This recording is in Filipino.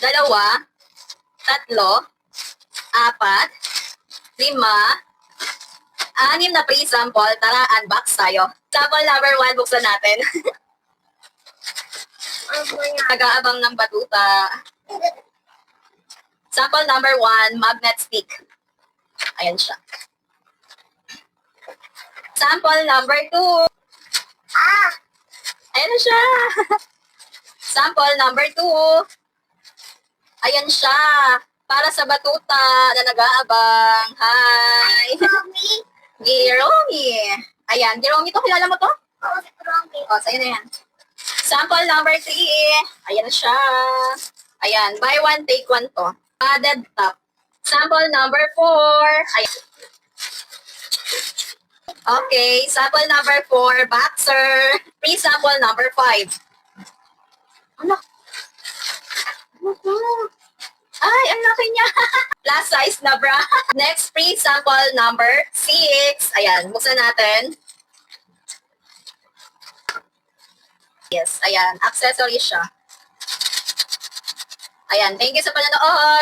dalawa, tatlo, apat, lima, anim na pre-sample. Tara, unbox tayo. Sample number 1, buksan natin. Nag-aabang ng batuta. Sample number 1, magnet stick. Ayan siya. Sample number 2. Ayan na siya. Sample number 2. Ayan siya. Para sa batuta na nag-aabang. Hi. Giromi. Ayan. Giromi to. Kilala mo to? Oo, si Romy. O, sa'yo na yan. Sample number 3. Ayan na siya. Ayan. Buy one, take one to. Padded top. Sample number 4. Ayan. Okay. Sample number 4. Boxer. Free sample number 5. Ano? Ano to? Ay, ang laki niya. Last size na bra. Next, free sample number 6. Ayan, buksan natin. Yes, ayan. Accessory siya. Ayan, thank you sa panonood.